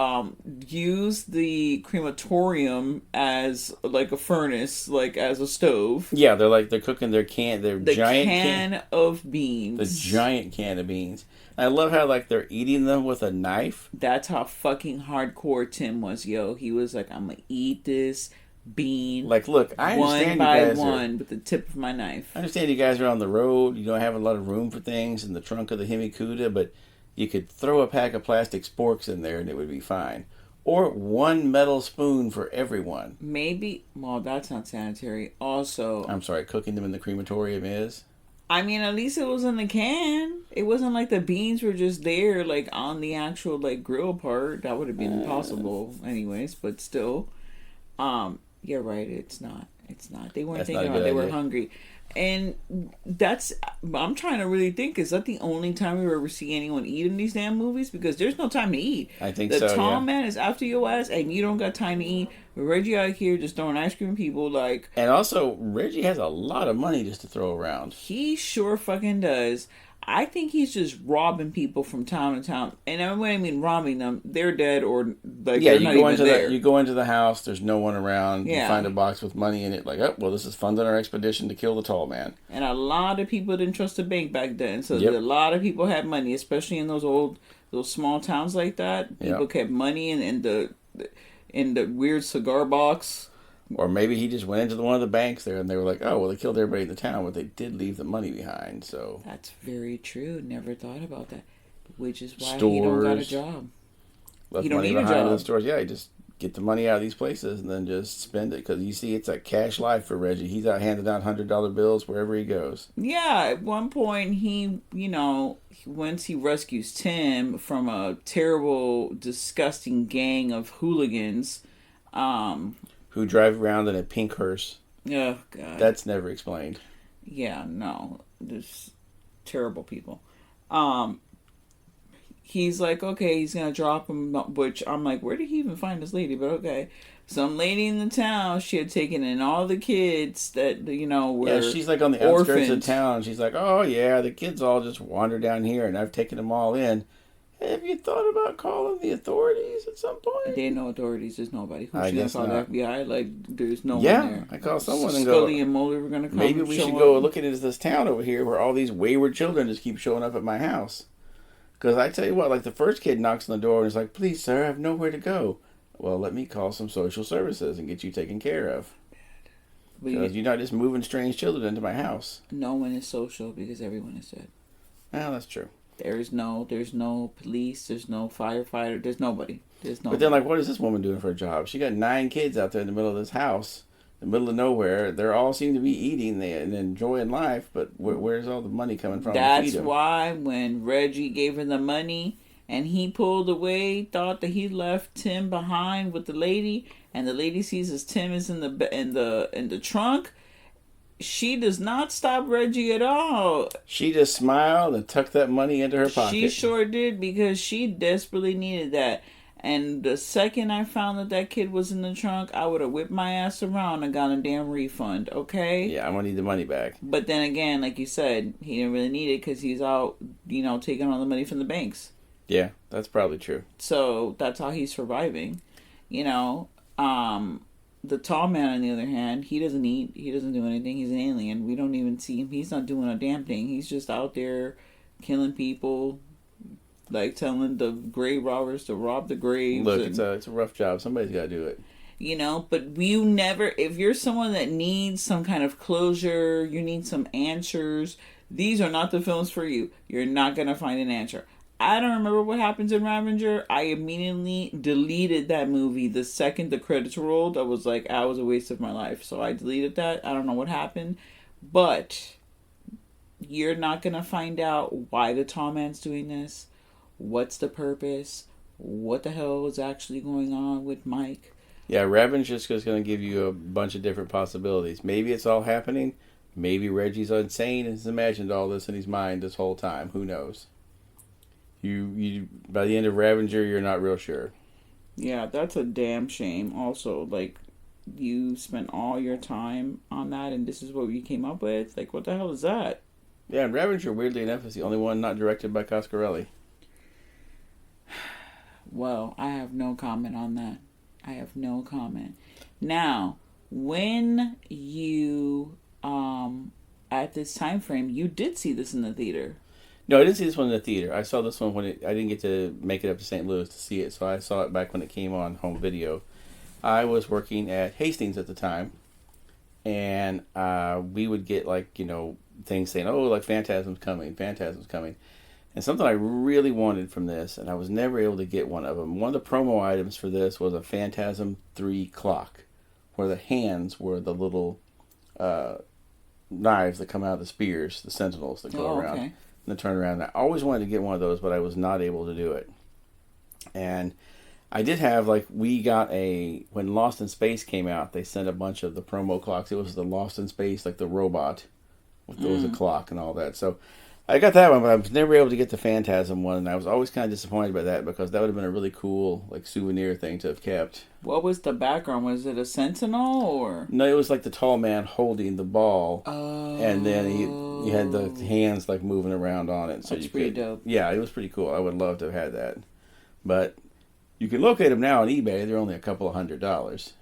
Speaker 8: use the crematorium as like a furnace, like as a stove.
Speaker 9: Yeah, they're cooking their giant
Speaker 8: can of beans.
Speaker 9: The giant can of beans. I love how like they're eating them with a knife.
Speaker 8: That's how fucking hardcore Tim was, yo. He was like, I'm gonna eat this bean.
Speaker 9: Like, look, I understand
Speaker 8: one
Speaker 9: you
Speaker 8: by
Speaker 9: guys
Speaker 8: one with the tip of my knife.
Speaker 9: I understand you guys are on the road. You don't have a lot of room for things in the trunk of the Hemi Cuda, but you could throw a pack of plastic sporks in there and it would be fine. Or one metal spoon for everyone.
Speaker 8: Maybe, well, that's not sanitary. Also,
Speaker 9: I'm sorry, cooking them in the crematorium is?
Speaker 8: I mean, at least it was in the can. It wasn't like the beans were just there, like on the actual like grill part. That would have been impossible, anyways. But still, you're right. It's not. They weren't thinking about it. They were hungry, and that's. I'm trying to really think. Is that the only time we ever see anyone eat in these damn movies? Because there's no time to eat.
Speaker 9: I think
Speaker 8: the
Speaker 9: so.
Speaker 8: The tall
Speaker 9: yeah.
Speaker 8: man is after your ass, and you don't got time to eat. Reggie out here just throwing ice cream at people like.
Speaker 9: And also, Reggie has a lot of money just to throw around.
Speaker 8: He sure fucking does. I think he's just robbing people from town to town. And when I mean robbing them, they're dead or like
Speaker 9: yeah,
Speaker 8: they're not even there.
Speaker 9: You go into the house, there's no one around.
Speaker 8: Yeah.
Speaker 9: You find a box with money in it. Like, oh, well, this is funding our expedition to kill the tall man.
Speaker 8: And a lot of people didn't trust the bank back then. So
Speaker 9: Yep.
Speaker 8: a lot of people had money, especially in those small towns like that. People kept money in the weird cigar box.
Speaker 9: Or maybe he just went into one of the banks there and they were like, oh, well, they killed everybody in the town, but they did leave the money behind, so.
Speaker 8: That's very true. Never thought about that. Which is why
Speaker 9: Stores,
Speaker 8: he don't got a job.
Speaker 9: Left
Speaker 8: he don't
Speaker 9: money
Speaker 8: need a
Speaker 9: behind
Speaker 8: job.
Speaker 9: in the stores. Yeah, he just get the money out of these places and then just spend it. Because you see, it's a cash life for Reggie. He's out handing out $100 bills wherever he goes.
Speaker 8: Yeah, at one point he, once he rescues Tim from a terrible, disgusting gang of hooligans,
Speaker 9: who drive around in a pink hearse.
Speaker 8: Oh God,
Speaker 9: that's never explained.
Speaker 8: Yeah, no, there's terrible people. He's like, okay, he's gonna drop him, which I'm like, where did he even find this lady? But okay, some lady in the town, she had taken in all the kids that, were
Speaker 9: Yeah, she's like on the outskirts of town. She's like, oh yeah, the kids all just wander down here and I've taken them all in. Have you thought about calling the authorities at some point?
Speaker 8: There ain't no authorities. There's nobody. Who
Speaker 9: I guess
Speaker 8: call
Speaker 9: not.
Speaker 8: The FBI? Like, there's no one there.
Speaker 9: I call someone and
Speaker 8: Scully
Speaker 9: go,
Speaker 8: and Mulder were going to come.
Speaker 9: Maybe we should go look into this town over here where all these wayward children just keep showing up at my house. Because I tell you what, like the first kid knocks on the door and is like, please, sir, I have nowhere to go. Well, let me call some social services and get you taken care of. Because you're not just moving strange children into my house.
Speaker 8: No one is social because everyone is dead.
Speaker 9: Well, that's true.
Speaker 8: There's no police, there's no firefighter, there's nobody.
Speaker 9: But then, like, what is this woman doing for a job? She got 9 kids out there in the middle of this house, in the middle of nowhere. They're all seem to be eating and enjoying life, but where's all the money coming from?
Speaker 8: That's why when Reggie gave her the money and he pulled away, thought that he left Tim behind with the lady, and the lady sees as Tim is in the trunk. She does not stop Reggie at all.
Speaker 9: She just smiled and tucked that money into her pocket.
Speaker 8: She sure did, because she desperately needed that. And the second I found that kid was in the trunk, I would have whipped my ass around and got a damn refund, okay?
Speaker 9: Yeah, I'm going to need the money back.
Speaker 8: But then again, like you said, he didn't really need it because he's out, taking all the money from the banks.
Speaker 9: Yeah, that's probably true.
Speaker 8: So that's how he's surviving. The tall man, on the other hand, he doesn't eat. He doesn't do anything. He's an alien. We don't even see him. He's not doing a damn thing. He's just out there killing people, like telling the grave robbers to rob the graves.
Speaker 9: Look, it's a rough job. Somebody's got to do it.
Speaker 8: But you never, if you're someone that needs some kind of closure, you need some answers, these are not the films for you. You're not going to find an answer. I don't remember what happens in Ravager. I immediately deleted that movie the second the credits rolled. I was like, was a waste of my life. So I deleted that. I don't know what happened. But you're not going to find out why the tall man's doing this. What's the purpose? What the hell is actually going on with Mike?
Speaker 9: Yeah, Ravager's just going to give you a bunch of different possibilities. Maybe it's all happening. Maybe Reggie's insane and has imagined all this in his mind this whole time. Who knows? You by the end of Ravager, you're not real sure.
Speaker 8: Yeah, that's a damn shame. Also, like, you spent all your time on that, and this is what you came up with? Like, what the hell is that?
Speaker 9: Yeah, and Ravager, weirdly enough, is the only one not directed by Coscarelli.
Speaker 8: Well, I have no comment on that. I have no comment. Now, when you, at this time frame, you did see this in the theater.
Speaker 9: No, I didn't see this one in the theater. I saw this one when I didn't get to make it up to St. Louis to see it, so I saw it back when it came on home video. I was working at Hastings at the time, and we would get, things saying, oh, like Phantasm's coming. And something I really wanted from this, and I was never able to get one of them. One of the promo items for this was a Phantasm III clock, where the hands were the little knives that come out of the spears, the sentinels that go around. Okay. And turn around. I always wanted to get one of those, but I was not able to do it. And I did have, we got when Lost in Space came out, they sent a bunch of the promo clocks. It was the Lost in Space, the robot, with a clock and all that. So I got that one, but I was never able to get the Phantasm one, and I was always kind of disappointed by that, because that would have been a really cool, souvenir thing to have kept.
Speaker 8: What was the background? Was it a sentinel, or?
Speaker 9: No, it was the tall man holding the ball, and then he had the hands moving around on it. So
Speaker 8: that's pretty dope.
Speaker 9: Yeah, it was pretty cool. I would love to have had that, but you can locate them now on eBay. They're only a couple of $100.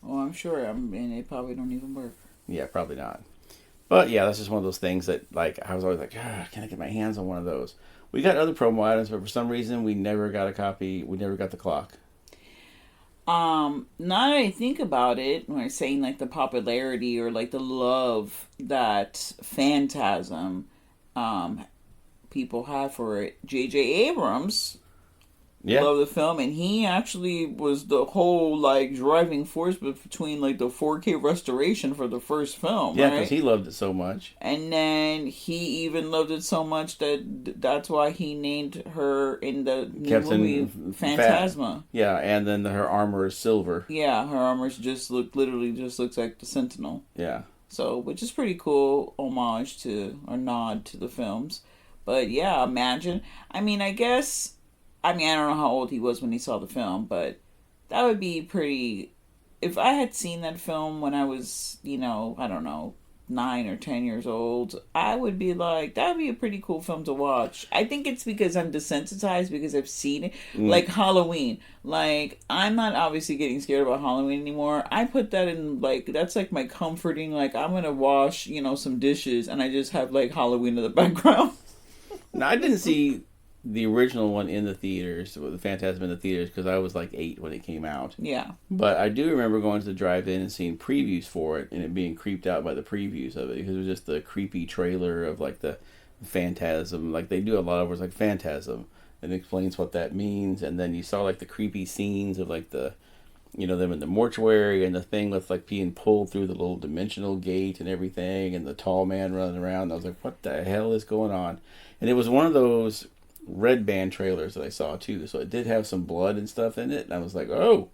Speaker 8: Oh, I'm sure. And they probably don't even work.
Speaker 9: Yeah, probably not. But yeah, that's just one of those things that I was always like, can I get my hands on one of those? We got other promo items, but for some reason we never got a copy. We never got the clock.
Speaker 8: Now that I think about it, when I'm saying the popularity or the love that Phantasm people have for it, J.J. Abrams
Speaker 9: Yeah.
Speaker 8: love the film, and he actually was the whole like driving force between like the 4K restoration for the first film.
Speaker 9: Yeah,
Speaker 8: right?
Speaker 9: because he loved it so much.
Speaker 8: And then he even loved it so much that's why he named her in the new movie Phantasma.
Speaker 9: Yeah, and then her armor is silver.
Speaker 8: Yeah, her armor's literally looks like the Sentinel.
Speaker 9: Yeah.
Speaker 8: So, which is pretty cool homage to or nod to the films. But yeah, imagine. I mean, I don't know how old he was when he saw the film, but that would be pretty. If I had seen that film when I was, I don't know, 9 or 10 years old, I would be like, that would be a pretty cool film to watch. I think it's because I'm desensitized because I've seen it. Like Halloween. Like, I'm not obviously getting scared about Halloween anymore. I put that in, like, that's like my comforting, like, I'm going to wash, some dishes, and I just have, like, Halloween in the background.
Speaker 9: Now, I didn't see the original one in the theaters, the Phantasm in the theaters, because I was like 8 when it came out.
Speaker 8: Yeah.
Speaker 9: But I do remember going to the drive-in and seeing previews for it, and it being creeped out by the previews of it, because it was just the creepy trailer of like the Phantasm. Like they do a lot of words like Phantasm, and it explains what that means, and then you saw like the creepy scenes of like the, them in the mortuary, and the thing with like being pulled through the little dimensional gate and everything, and the tall man running around. And I was like, what the hell is going on? And it was one of those red band trailers that I saw too, so it did have some blood and stuff in it, and I was like, oh,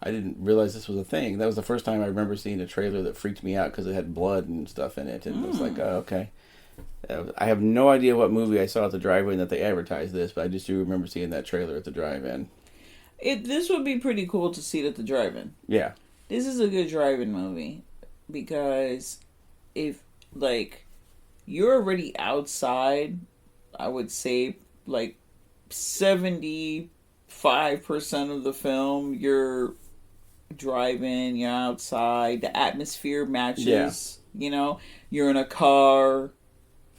Speaker 9: I didn't realize this was a thing. That was the first time I remember seeing a trailer that freaked me out because it had blood and stuff in it, and I was like, oh, okay. I have no idea what movie I saw at the drive-in that they advertised this, but I just do remember seeing that trailer at the drive-in.
Speaker 8: This would be pretty cool to see it at the drive-in.
Speaker 9: Yeah.
Speaker 8: This is a good drive-in movie because if, like, you're already outside, I would say, like, 75% of the film, you're driving, you're outside, the atmosphere matches, you're in a car,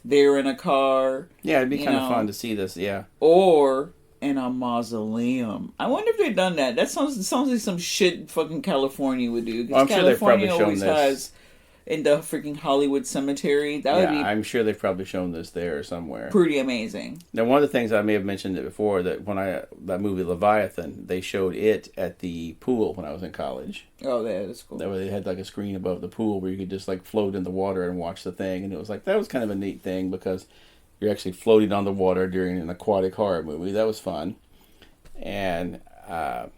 Speaker 8: they're in a car.
Speaker 9: Yeah, it'd be kind of fun to see this, yeah.
Speaker 8: Or in a mausoleum. I wonder if they've done that. That sounds like some shit fucking California would do.
Speaker 9: Well, I'm sure they've probably shown
Speaker 8: always
Speaker 9: this.
Speaker 8: Has in the freaking Hollywood Cemetery. That would be
Speaker 9: I'm sure they've probably shown this there or somewhere.
Speaker 8: Pretty amazing.
Speaker 9: Now, one of the things I may have mentioned it before, that when that movie Leviathan, they showed it at the pool when I was in college.
Speaker 8: Oh, yeah, that's cool.
Speaker 9: That way they had like a screen above the pool where you could just like float in the water and watch the thing, and it was like, that was kind of a neat thing because you're actually floating on the water during an aquatic horror movie. That was fun. And I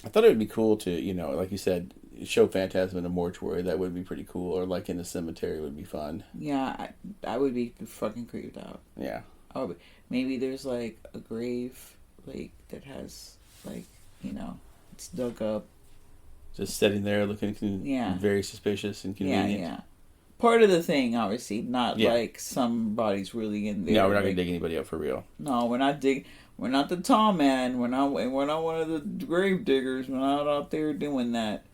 Speaker 9: thought it would be cool to, like you said, show Phantasm in a mortuary. That would be pretty cool. Or like in a cemetery would be fun.
Speaker 8: Yeah, I would be fucking creeped out.
Speaker 9: Yeah.
Speaker 8: Maybe there's like a grave like that has like, it's dug up.
Speaker 9: Just sitting there looking very suspicious and convenient.
Speaker 8: Yeah. Part of the thing, obviously, not like somebody's really in there.
Speaker 9: No, we're not going to dig anybody up for real.
Speaker 8: No, we're not We're not the tall man. We're not one of the grave diggers. We're not out there doing that.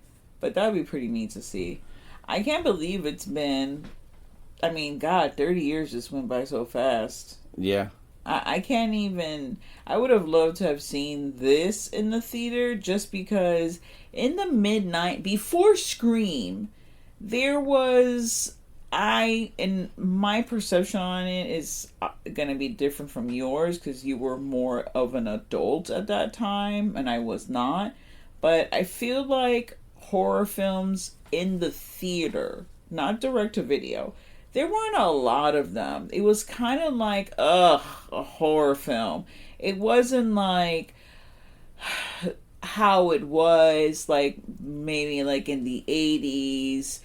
Speaker 8: But that'd be pretty neat to see. I can't believe it's been, 30 years just went by so fast.
Speaker 9: Yeah.
Speaker 8: I can't even, I would have loved to have seen this in the theater just because in the midnight, before Scream, there was, and my perception on it is going to be different from yours because you were more of an adult at that time and I was not. But I feel like horror films in the theater, not direct to video, there weren't a lot of them. It was kind of like, a horror film. It wasn't like how it was, like, maybe like in the 80s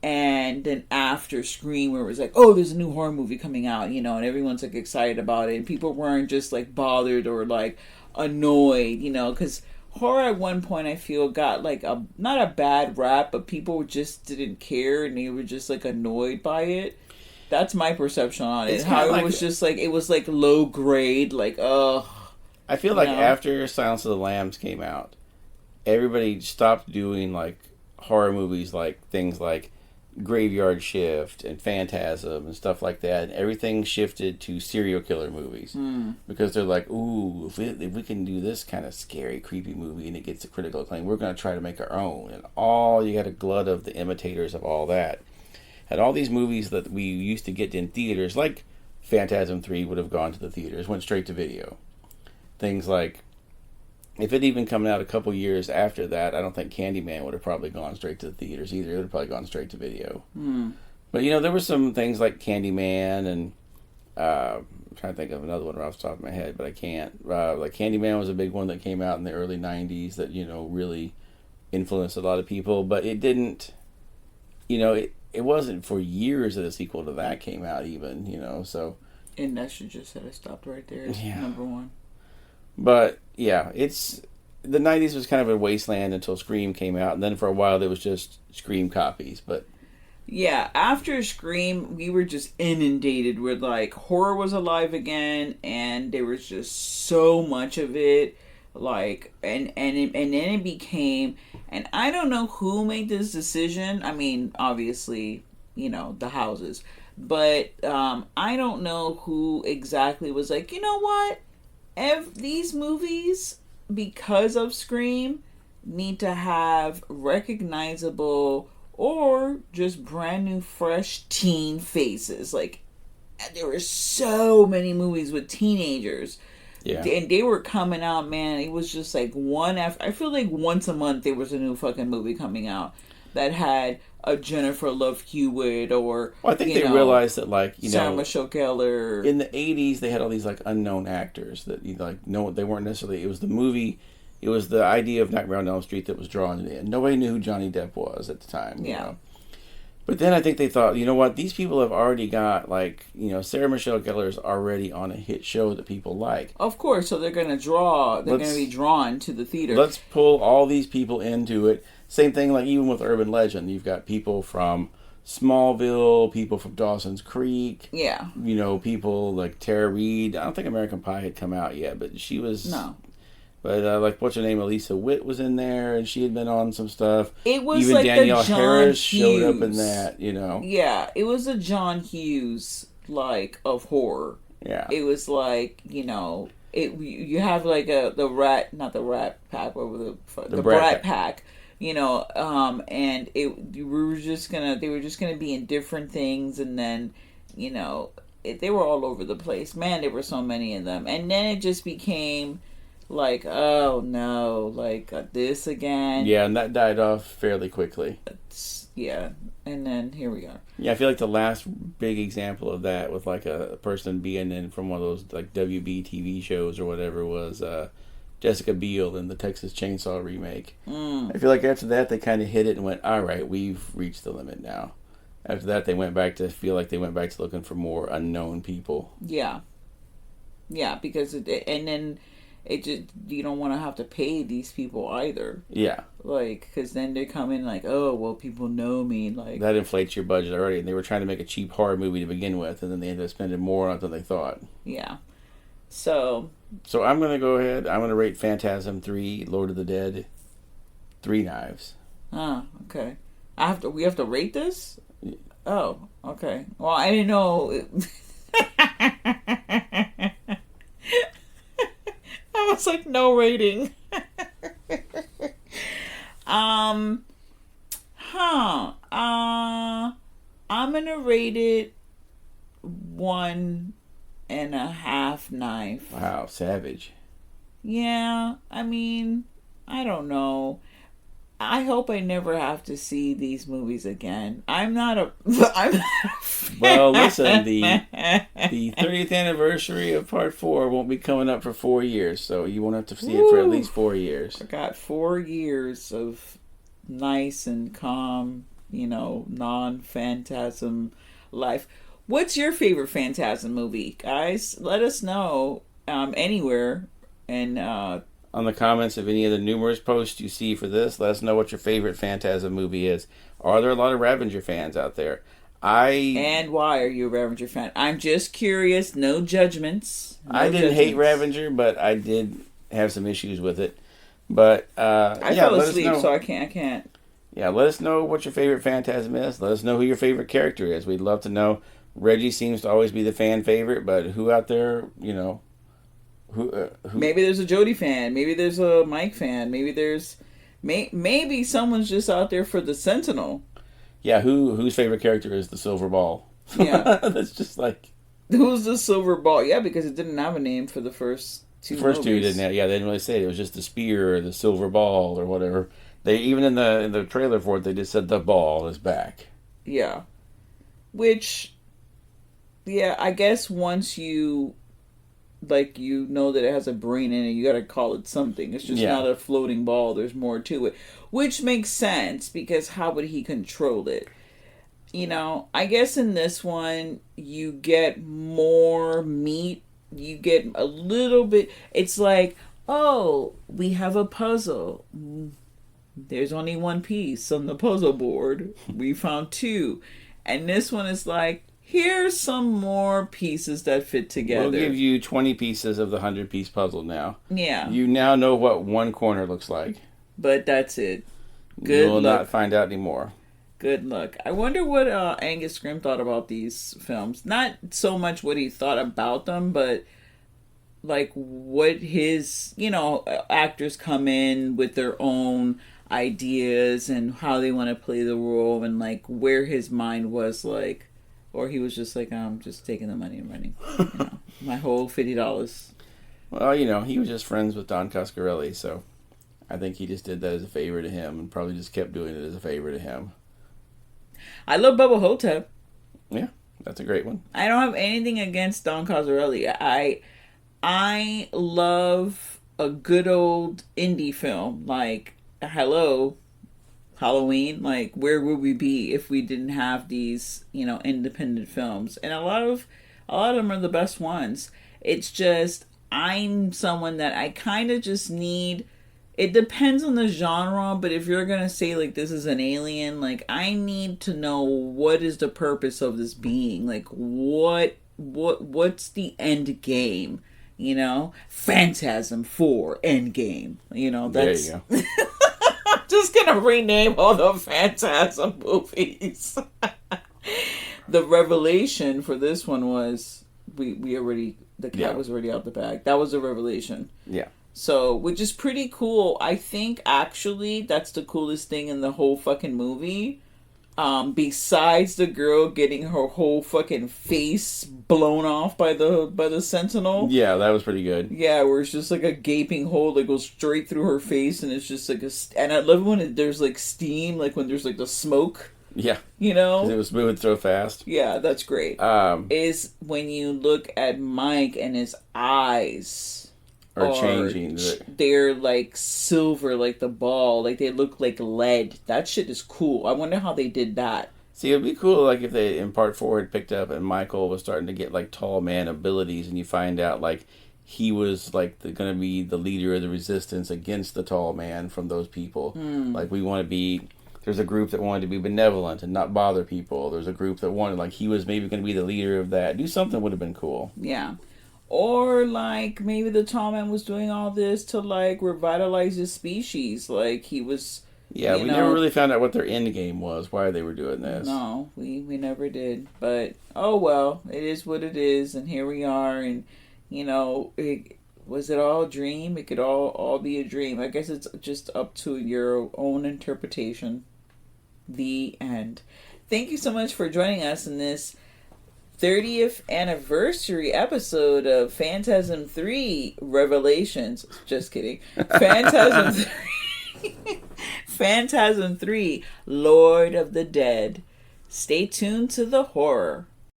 Speaker 8: and then after Scream where it was like, oh, there's a new horror movie coming out, and everyone's like excited about it. And people weren't just like bothered or like annoyed, because horror at one point I feel got like not a bad rap, but people just didn't care and they were just like annoyed by it. That's my perception on it. How it was just like, it was like low grade, like, ugh.
Speaker 9: I feel like after Silence of the Lambs came out, everybody stopped doing like horror movies, like things like Graveyard Shift and Phantasm and stuff like that, and everything shifted to serial killer movies because they're like, ooh, if we can do this kind of scary, creepy movie and it gets a critical acclaim, we're going to try to make our own. And you got a glut of the imitators of all that. And all these movies that we used to get in theaters, like Phantasm III would have gone to the theaters, went straight to video. Things like if it even come out a couple years after that, I don't think Candyman would have probably gone straight to the theaters either. It would have probably gone straight to video. But, there were some things like Candyman and I'm trying to think of another one off the top of my head, but I can't. Like Candyman was a big one that came out in the early 90s that, really influenced a lot of people. But it didn't, it wasn't for years that a sequel to that came out even, so.
Speaker 8: And that should just have stopped right there. Number one.
Speaker 9: But, yeah, the 90s was kind of a wasteland until Scream came out. And then for a while there was just Scream copies, but.
Speaker 8: Yeah, after Scream, we were just inundated with, like, horror was alive again, and there was just so much of it, like, and then it became, and I don't know who made this decision. I mean, obviously, the houses, but I don't know who exactly was like, you know what? These movies, because of Scream, need to have recognizable or just brand new, fresh teen faces. Like, there were so many movies with teenagers. Yeah. And they were coming out, man. It was just like I feel like once a month there was a new fucking movie coming out that had a Jennifer Love Hewitt or... Well,
Speaker 9: I think they realized that, like,
Speaker 8: Sarah Michelle Gellar.
Speaker 9: In the 80s, they had all these, like, unknown actors that, they weren't necessarily... It was the movie... It was the idea of Nightmare on Elm Street that was drawn in. Nobody knew who Johnny Depp was at the time. You know? But then I think they thought, you know what? These people have already got, like, Sarah Michelle Gellar is already on a hit show that people like.
Speaker 8: Of course, so they're going to draw. They're going to be drawn to the theater.
Speaker 9: Let's pull all these people into it. Same thing, like, even with Urban Legend. You've got people from Smallville, people from Dawson's Creek.
Speaker 8: Yeah.
Speaker 9: People like Tara Reid. I don't think American Pie had come out yet, but she was...
Speaker 8: No.
Speaker 9: But, like, what's her name? Elisa Witt was in there, and she had been on some stuff.
Speaker 8: It was
Speaker 9: even
Speaker 8: like
Speaker 9: Danielle
Speaker 8: the John
Speaker 9: Harris
Speaker 8: Hughes.
Speaker 9: showed up in that,
Speaker 8: Yeah, it was a John Hughes, like, of horror.
Speaker 9: Yeah.
Speaker 8: It was like, you have, like, the Brat Pack, and they were just gonna be in different things, and then, they were all over the place. Man, there were so many of them. And then it just became... like, oh no, like this again.
Speaker 9: Yeah, and that died off fairly quickly.
Speaker 8: And then here we are.
Speaker 9: Yeah, I feel like the last big example of that with like a person being in from one of those like WB TV shows or whatever was Jessica Biel in the Texas Chainsaw remake. I feel like after that they kind of hit it and went, all right, we've reached the limit now. After that they went back to looking for more unknown people.
Speaker 8: Yeah, because it just, you don't want to have to pay these people either. Yeah. Like, because then they come in like, oh, well, people know me. Like,
Speaker 9: that inflates your budget already. And they were trying to make a cheap horror movie to begin with, and then they ended up spending more on it than they thought.
Speaker 8: Yeah. So
Speaker 9: I'm going to go ahead. I'm going to rate Phantasm III, Lord of the Dead, 3 knives.
Speaker 8: Okay. We have to rate this? Yeah. Oh, okay. Well, I didn't know... I was like, no rating. I'm gonna rate it 1.5 knife.
Speaker 9: Wow, savage.
Speaker 8: Yeah, I mean, I don't know. I hope I never have to see these movies again. I'm not a
Speaker 9: Well, listen, the 30th anniversary of Part 4 won't be coming up for 4 years, so you won't have to see it for at least 4 years.
Speaker 8: I got 4 years of nice and calm, non-Phantasm life. What's your favorite Phantasm movie, guys? Let us know anywhere, and
Speaker 9: on the comments of any of the numerous posts you see for this, let us know what your favorite Phantasm movie is. Are there a lot of Ravager fans out there?
Speaker 8: And why are you a Ravager fan? I'm just curious. No judgments.
Speaker 9: I didn't hate Ravager, but I did have some issues with it. But
Speaker 8: I fell asleep, so I can't.
Speaker 9: Yeah, let us know what your favorite Phantasm is. Let us know who your favorite character is. We'd love to know. Reggie seems to always be the fan favorite, but who out there, who
Speaker 8: maybe there's a Jody fan. Maybe there's a Mike fan. Maybe there's maybe someone's just out there for the Sentinel.
Speaker 9: Yeah, whose favorite character is the Silver Ball?
Speaker 8: Yeah,
Speaker 9: that's just like
Speaker 8: who's the Silver Ball? Yeah, because it didn't have a name for the first
Speaker 9: The first two didn't have, they didn't really say it. It was just the spear or the silver ball or whatever. They even in the trailer for it, they just said the ball is back.
Speaker 8: Yeah. Which, yeah, I guess once you, like, you know that it has a brain in it, you gotta call it something. It's just not a floating ball. There's more to it. Which makes sense, because how would he control it? You know, I guess in this one, you get more meat. You get a little bit, it's like, oh, we have a puzzle. There's only one piece on the puzzle board. We found two. And this one is like, here's some more pieces that fit together.
Speaker 9: We'll give you 20 pieces of the 100-piece puzzle now.
Speaker 8: Yeah.
Speaker 9: You now know what one corner looks like.
Speaker 8: But that's it. Good
Speaker 9: luck. You will not find out anymore.
Speaker 8: Good luck. I wonder what Angus Scrimm thought about these films. Not so much what he thought about them, but like what his, actors come in with their own ideas and how they want to play the role, and like where his mind was, like, or he was just like, I'm just taking the money and running. My whole $50.
Speaker 9: Well, he was just friends with Don Coscarelli, so I think he just did that as a favor to him, and probably just kept doing it as a favor to him.
Speaker 8: I love Bubba Hotep.
Speaker 9: Yeah, that's a great one.
Speaker 8: I don't have anything against Don Coscarelli. I love a good old indie film like Hello, Halloween. Like, where would we be if we didn't have these, independent films? And a lot of them are the best ones. It's just, I'm someone that I kind of just need. It depends on the genre, but if you're gonna say, like, this is an alien, like, I need to know what is the purpose of this being. Like, what's the end game? Phantasm IV Endgame. That's...
Speaker 9: There you go.
Speaker 8: I'm just gonna rename all the Phantasm movies. The revelation for this one was, we already, the cat was already out the bag. That was a revelation.
Speaker 9: Yeah.
Speaker 8: So, which is pretty cool. I think, actually, that's the coolest thing in the whole fucking movie. Besides the girl getting her whole fucking face blown off by the sentinel.
Speaker 9: Yeah, that was pretty good.
Speaker 8: Yeah, where it's just like a gaping hole that goes straight through her face, and it's just like and I love when there's like steam, like when there's like the smoke.
Speaker 9: Yeah. 'Cause it was moving so fast.
Speaker 8: Yeah, that's great. Is when you look at Mike and his eyes
Speaker 9: are changing.
Speaker 8: They're like silver, like the ball. Like they look like lead. That shit is cool. I wonder how they did that.
Speaker 9: See, it'd be cool, like, if they, in part 4, had picked up and Michael was starting to get, like, tall man abilities, and you find out, like, he was, like, going to be the leader of the resistance against the tall man from those people. Like, we want to be... There's a group that wanted to be benevolent and not bother people. There's a group that wanted, like, he was maybe going to be the leader of that. Do something would have been cool.
Speaker 8: Yeah. Or, like, maybe the tall man was doing all this to, like, revitalize his species. Like, he was...
Speaker 9: Yeah, we never really found out what their end game was, why they were doing this.
Speaker 8: No, we never did. But, oh well, it is what it is, and here we are, and, was it all a dream? It could all be a dream. I guess it's just up to your own interpretation. The end. Thank you so much for joining us in this 30th anniversary episode of Phantasm III Revelations. Just kidding. Phantasm 3. Phantasm 3 Lord of the Dead. Stay tuned to the horror.